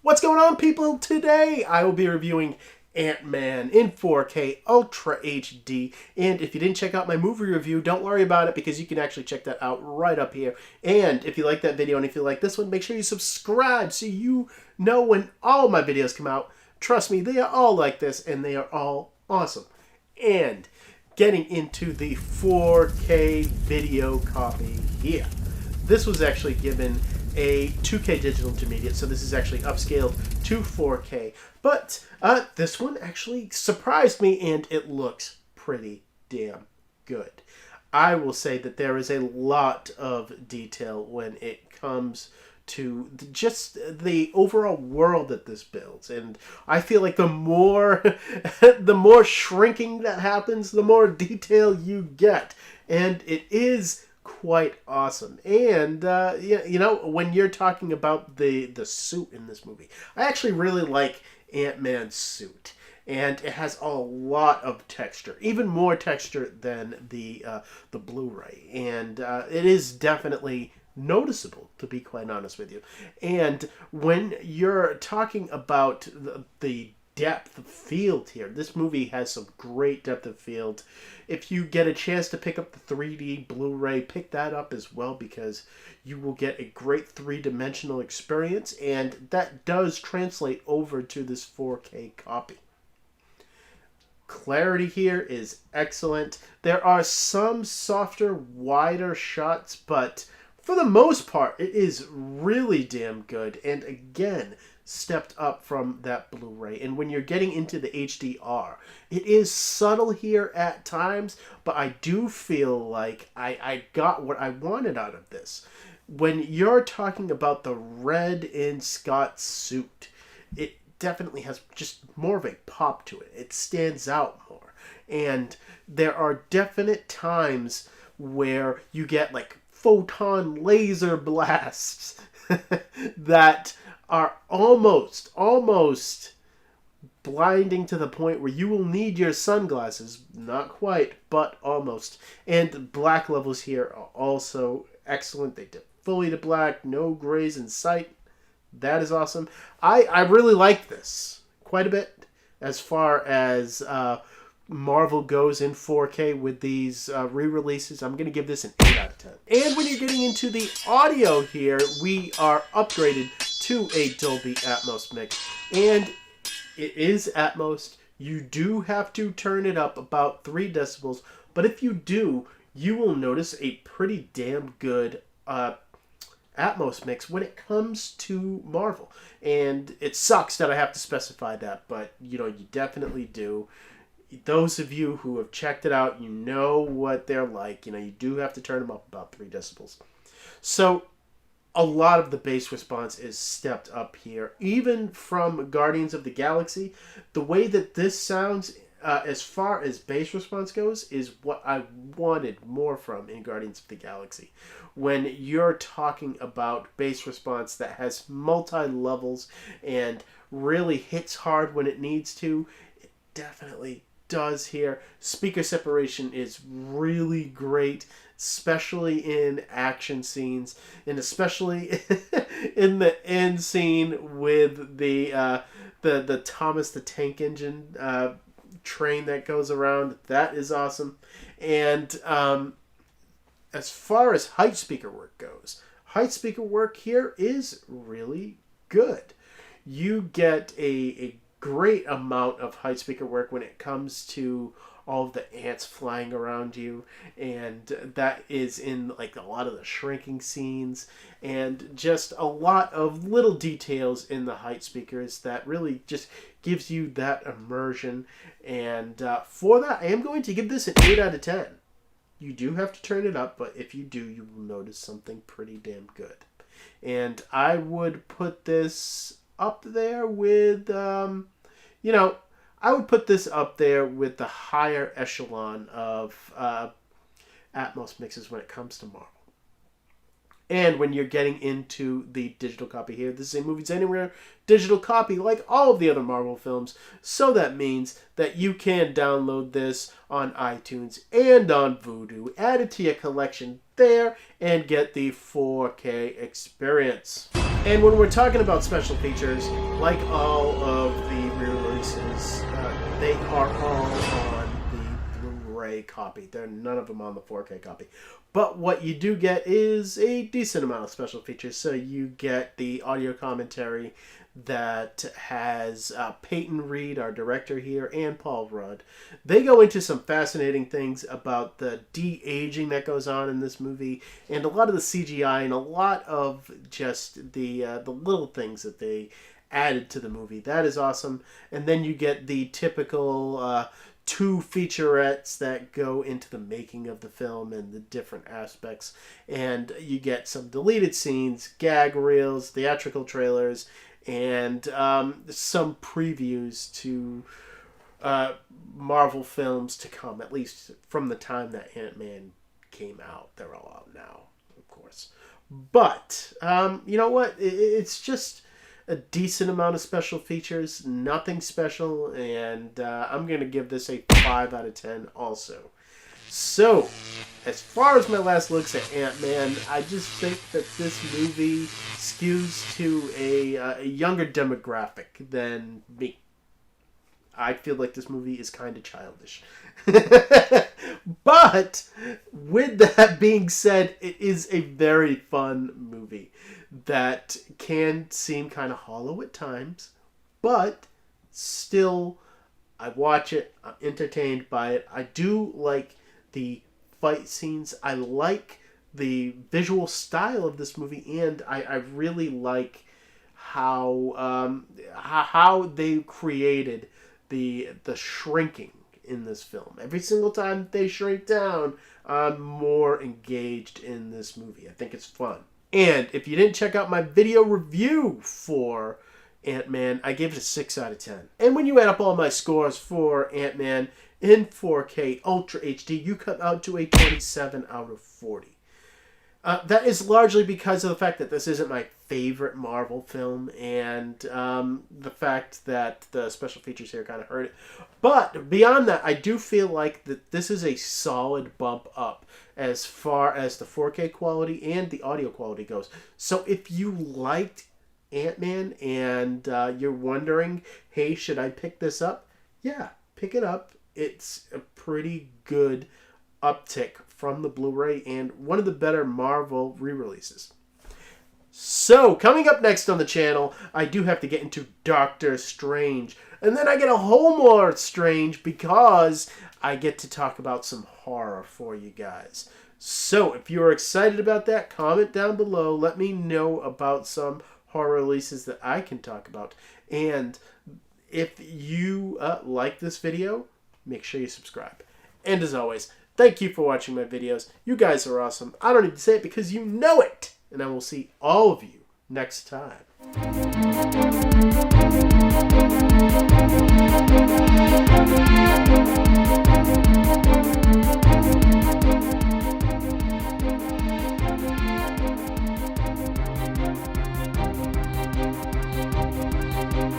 What's going on, people? Today I will be reviewing Ant-Man in 4K Ultra HD, and if you didn't check out my movie review, don't worry about it because you can actually check that out right up here. And if you like that video and if you like this one, make sure you subscribe so you know when all my videos come out. Trust me, they are all like this and they are all awesome. And getting into the 4K video copy here. This was actually given a 2K digital intermediate, so this is actually upscaled to 4K. But this one actually surprised me, and it looks pretty damn good. I will say that there is a lot of detail when it comes to just the overall world that this builds, and I feel like the more the more shrinking that happens, the more detail you get, and it is quite awesome. And you know, when you're talking about the suit in this movie, I actually really like Ant-Man's suit, and it has a lot of texture, even more texture than the Blu-ray, and it is definitely noticeable, to be quite honest with you. And when you're talking about the depth of field here, this movie has some great depth of field. If you get a chance to pick up the 3D Blu-ray, pick that up as well, because you will get a great three-dimensional experience, and that does translate over to this 4K copy. Clarity here is excellent. There are some softer, wider shots, but for the most part, it is really damn good, and again, stepped up from that Blu-ray. And when you're getting into the HDR, it is subtle here at times, but I do feel like I got what I wanted out of this. When you're talking about the red in Scott's suit, it definitely has just more of a pop to it. It stands out more. And there are definite times where you get like photon laser blasts that are almost blinding to the point where you will need your sunglasses. Not quite, but almost. And the black levels here are also excellent. They dip fully to black, no grays in sight. That is awesome. I really like this quite a bit as far as Marvel goes in 4K with these re-releases. I'm going to give this an 8 out of 10. And when you're getting into the audio here, we are upgraded to a Dolby Atmos mix. And it is Atmos. You do have to turn it up about 3 decibels. But if you do, you will notice a pretty damn good Atmos mix when it comes to Marvel. And it sucks that I have to specify that, but you know, you definitely do. Those of you who have checked it out, you know what they're like. You know, you do have to turn them up about 3 decibels. So a lot of the bass response is stepped up here. Even from Guardians of the Galaxy, the way that this sounds, as far as bass response goes, is what I wanted more from in Guardians of the Galaxy. When you're talking about bass response that has multi-levels and really hits hard when it needs to, it definitely does here. Speaker separation is really great, especially in action scenes, and especially in the end scene with the Thomas the Tank Engine train that goes around. That is awesome. And as far as height speaker work goes, height speaker work here is really good. You get a great amount of height speaker work when it comes to all of the ants flying around you, and that is in like a lot of the shrinking scenes, and just a lot of little details in the height speakers that really just gives you that immersion. And for that, I am going to give this an 8 out of 10. You do have to turn it up, but if you do, you will notice something pretty damn good. And I would put this up there with, you know, I would put this up there with the higher echelon of Atmos mixes when it comes to Marvel. And when you're getting into the digital copy here, this is a Movies Anywhere digital copy like all of the other Marvel films. So that means that you can download this on iTunes and on Vudu, add it to your collection there, and get the 4K experience. And when we're talking about special features, like all of the re-releases, they are all on the Blu-ray copy. They're none of them on the 4K copy. But what you do get is a decent amount of special features. So you get the audio commentary that has Peyton Reed, our director here, and Paul Rudd. They go into some fascinating things about the de-aging that goes on in this movie, and a lot of the CGI, and a lot of just the little things that they added to the movie. That is awesome. And then you get the typical 2 featurettes that go into the making of the film and the different aspects. And you get some deleted scenes, gag reels, theatrical trailers, and some previews to Marvel films to come, at least from the time that Ant-Man came out. They're all out now, of course. But, you know what? It's just a decent amount of special features, nothing special, and I'm going to give this a 5 out of 10 also. So, as far as my last looks at Ant-Man, I just think that this movie skews to a younger demographic than me. I feel like this movie is kind of childish. But, with that being said, it is a very fun movie that can seem kind of hollow at times, but still, I watch it, I'm entertained by it. I do like the fight scenes. I like the visual style of this movie, and I really like how they created the shrinking in this film. Every single time they shrink down, I'm more engaged in this movie. I think it's fun. And if you didn't check out my video review for Ant-Man, I gave it a 6 out of 10. And when you add up all my scores for Ant-Man in 4K Ultra HD, you come out to a 27 out of 40. That is largely because of the fact that this isn't my favorite Marvel film, and the fact that the special features here kind of hurt it. But beyond that, I do feel like that this is a solid bump up as far as the 4K quality and the audio quality goes. So if you liked Ant-Man and you're wondering, hey, should I pick this up? Yeah, pick it up. It's a pretty good uptick from the Blu-ray and one of the better Marvel re-releases. So, coming up next on the channel, I do have to get into Doctor Strange. And then I get a whole more strange because I get to talk about some horror for you guys. So, if you're excited about that, comment down below. Let me know about some horror releases that I can talk about. And if you like this video, make sure you subscribe. And as always, thank you for watching my videos. You guys are awesome. I don't need to say it because you know it. And I will see all of you next time.